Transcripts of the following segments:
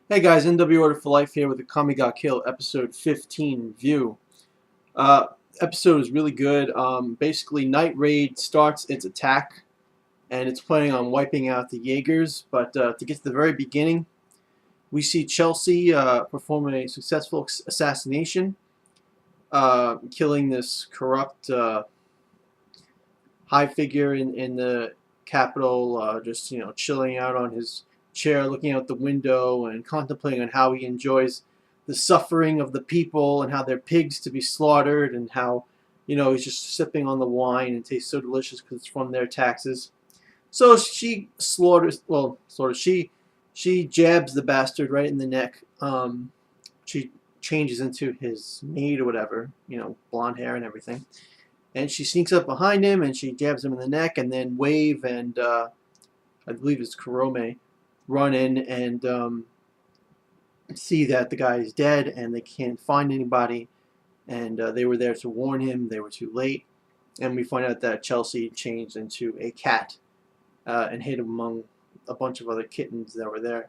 Hey guys, NW Order for Life here with Akame Got Killed, episode 15 view. Uh, Episode is really good. Basically, Night Raid starts its attack, and it's planning on wiping out the Jaegers. But to get to the very beginning, we see Chelsea perform a successful assassination, killing this corrupt high figure in the capital, just chilling out on his chair, looking out the window, and contemplating on how he enjoys the suffering of the people and how they're pigs to be slaughtered, and how he's just sipping on the wine and tastes so delicious because it's from their taxes. So she slaughters. She jabs the bastard right in the neck. She changes into his maid or whatever, blonde hair and everything, and she sneaks up behind him and she jabs him in the neck, and then Wave and I believe it's Kurome run in and see that the guy is dead and they can't find anybody, and they were there to warn him. They were too late, and we find out that Chelsea changed into a cat and hid among a bunch of other kittens that were there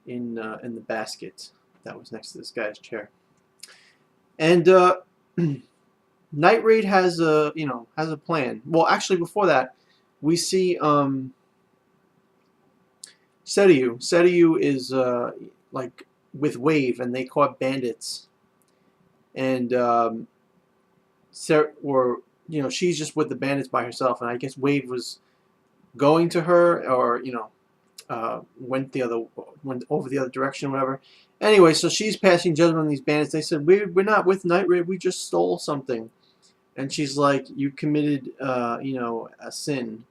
in the basket that was next to this guy's chair. And Night Raid has a plan. Well, actually, before that, we see Seiryu. Seiryu is like with Wave, and they caught bandits, and she's just with the bandits by herself, and I guess Wave was going to her, or went over the other direction, or whatever. Anyway, so she's passing judgment on these bandits. They said, we're not with Night Raid. We just stole something. And she's like, you committed, a sin.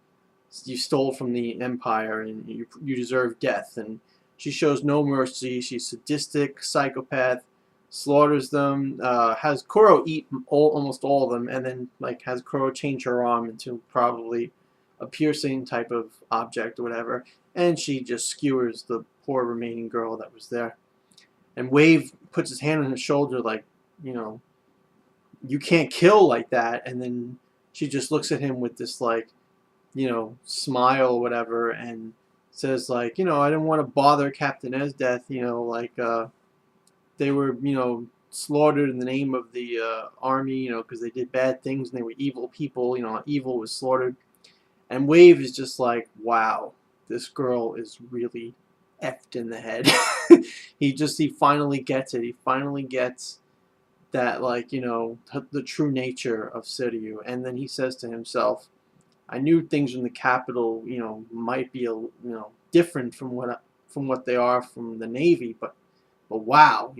You stole from the Empire, and you deserve death. And she shows no mercy. She's sadistic, psychopath, slaughters them, has Kuro eat almost all of them, and then has Kuro change her arm into probably a piercing type of object or whatever. And she just skewers the poor remaining girl that was there. And Wave puts his hand on his shoulder like, you can't kill like that. And then she just looks at him with this smile or whatever, and says I didn't want to bother Captain Ez's death. They were slaughtered in the name of the army, because they did bad things and they were evil people. Evil was slaughtered. And Wave is just like, wow, this girl is really effed in the head. he finally gets it. He finally gets that the true nature of Seiryu. And then he says to himself, I knew things in the capital might be different from what they are from the Navy, but wow,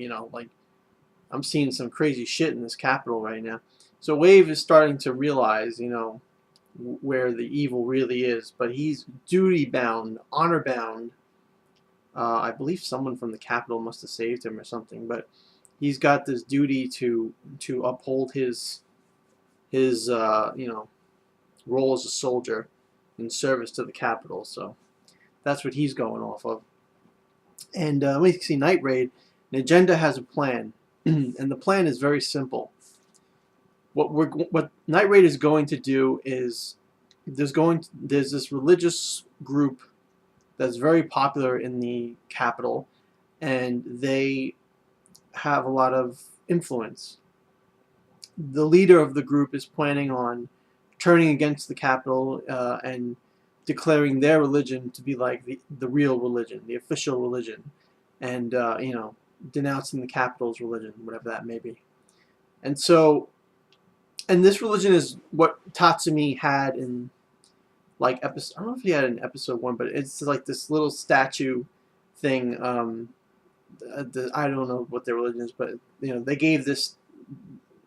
I'm seeing some crazy shit in this capital right now. So Wave is starting to realize where the evil really is, but he's duty bound, honor bound. I believe someone from the capital must have saved him or something, but he's got this duty to uphold his role as a soldier in service to the capital. So that's what he's going off of. And we see Night Raid. An agenda has a plan, and the plan is very simple. What Night Raid is going to do is there's this religious group that's very popular in the capital, and they have a lot of influence. The leader of the group is planning on turning against the capital and declaring their religion to be like the real religion, the official religion, and denouncing the capital's religion, whatever that may be. And so, and this religion is what Tatsumi had in episode. I don't know if he had it in episode 1, but it's like this little statue thing. I don't know what their religion is, but they gave this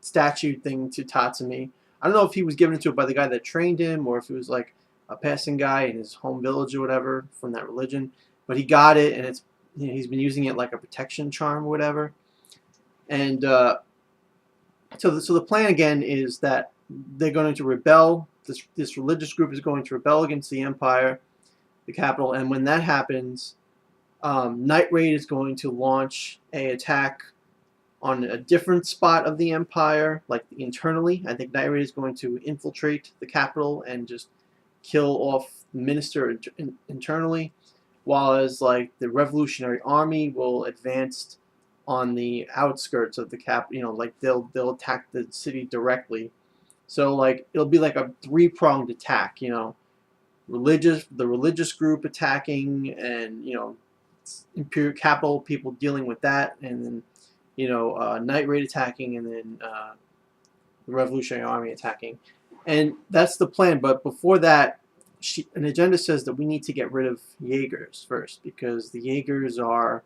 statue thing to Tatsumi. I don't know if he was given to it by the guy that trained him, or if it was like a passing guy in his home village or whatever from that religion. But he got it, and it's he's been using it like a protection charm or whatever. And so the plan again is that they're going to rebel. This religious group is going to rebel against the Empire, the capital, and when that happens, Night Raid is going to launch an attack on a different spot of the Empire, like internally. I think Night Raid is going to infiltrate the capital and just kill off the minister internally. while as like the Revolutionary Army will advance on the outskirts of the cap. Like they'll attack the city directly. So like it'll be like a three-pronged attack. The religious group attacking, and imperial capital people dealing with that, and then Night Raid attacking, and then the Revolutionary Army attacking, and that's the plan. But before that, an agenda says that we need to get rid of Jaegers first, because the Jaegers are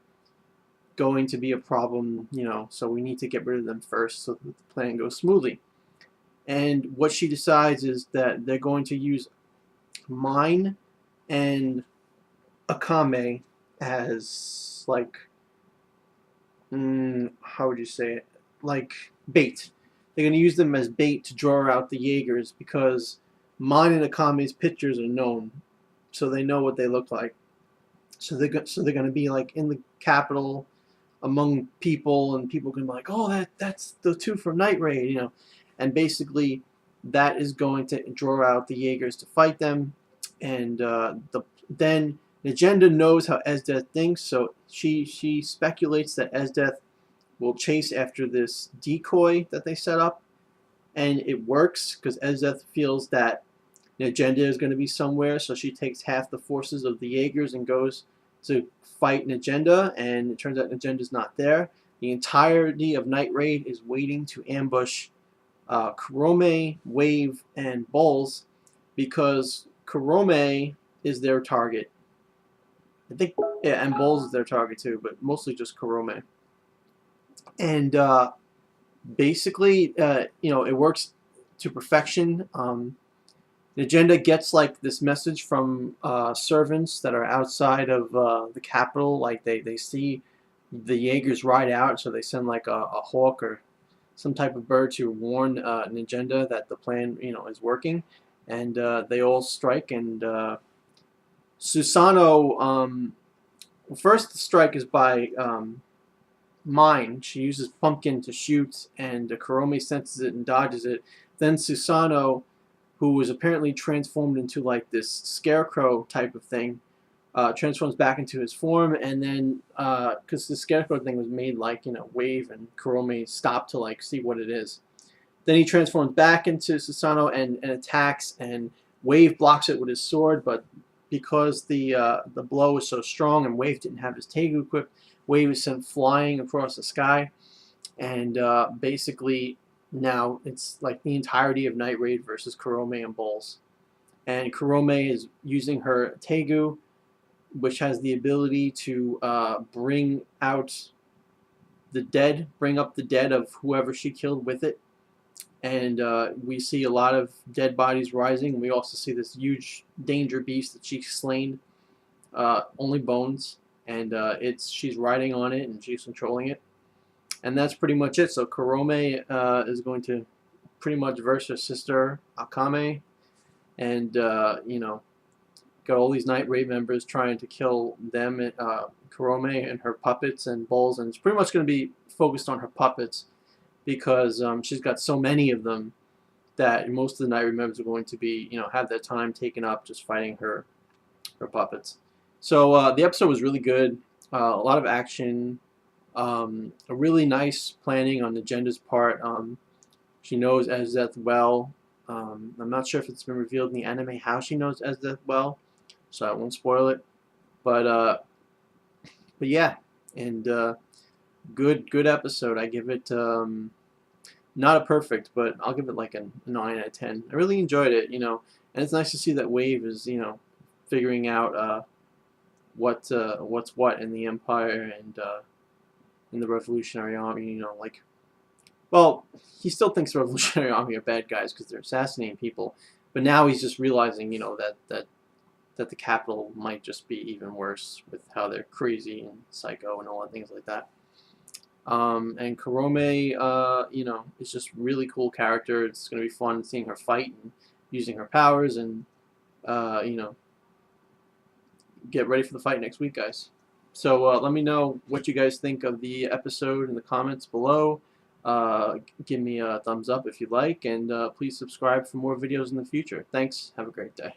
going to be a problem, so we need to get rid of them first so that the plan goes smoothly. And what she decides is that they're going to use mine and Akame as like, how would you say it? Like bait. They're going to use them as bait to draw out the Jaegers, because mine and Akame's pictures are known, so they know what they look like. So they're going to be like in the capital among people, and people can be like, oh, that's the two from Night Raid, and basically that is going to draw out the Jaegers to fight them. And then Agenda knows how Esdeath thinks, so she speculates that Esdeath will chase after this decoy that they set up, and it works because Esdeath feels that Agenda is going to be somewhere, so she takes half the forces of the Jaegers and goes to fight an Agenda, and it turns out Agenda's not there. The entirety of Night Raid is waiting to ambush Kurome, Wave, and Bols, because Kurome is their target. I think, yeah, and Bols is their target too, but mostly just Kurome. And basically, it works to perfection. The Agenda gets like this message from servants that are outside of the capital. Like they see the Jaegers ride out, so they send like a hawk or some type of bird to warn an Agenda that the plan is working, and they all strike. And Susanoo, first the strike is by mine. She uses pumpkin to shoot, and Kurome senses it and dodges it. Then Susanoo, who was apparently transformed into like this scarecrow type of thing, transforms back into his form, and then because the scarecrow thing was made like Wave and Kurome stop to like see what it is. Then he transforms back into Susanoo and attacks, and Wave blocks it with his sword, but because the blow was so strong and Wave didn't have his Tegu equipped, Wave is sent flying across the sky, and basically now it's like the entirety of Night Raid versus Kurome and Bols. And Kurome is using her Tegu, which has the ability to bring out the dead, bring up the dead of whoever she killed with it. And we see a lot of dead bodies rising. We also see this huge danger beast that she's slain, only bones, and she's riding on it and she's controlling it. And that's pretty much it. So Kurome is going to pretty much verse her sister Akame, and got all these Night Raid members trying to kill them, Kurome and her puppets and Bols, and it's pretty much going to be focused on her puppets, because she's got so many of them that most of the Night Raid members are going to be, have their time taken up just fighting her puppets. So the episode was really good. A lot of action. A really nice planning on Agenda's part. She knows Esdeath well. I'm not sure if it's been revealed in the anime how she knows Esdeath well, so I won't spoil it. But yeah, and good episode. I give it not a perfect, but I'll give it like a 9 out of 10. I really enjoyed it, and it's nice to see that Wave is figuring out what's what in the Empire and in the Revolutionary Army. Well, he still thinks the Revolutionary Army are bad guys because they're assassinating people, but now he's just realizing that the capital might just be even worse with how they're crazy and psycho and all that things like that. And Kurome, is just really cool character. It's going to be fun seeing her fight and using her powers, and get ready for the fight next week, guys. So let me know what you guys think of the episode in the comments below. Give me a thumbs up if you like, and please subscribe for more videos in the future. Thanks. Have a great day.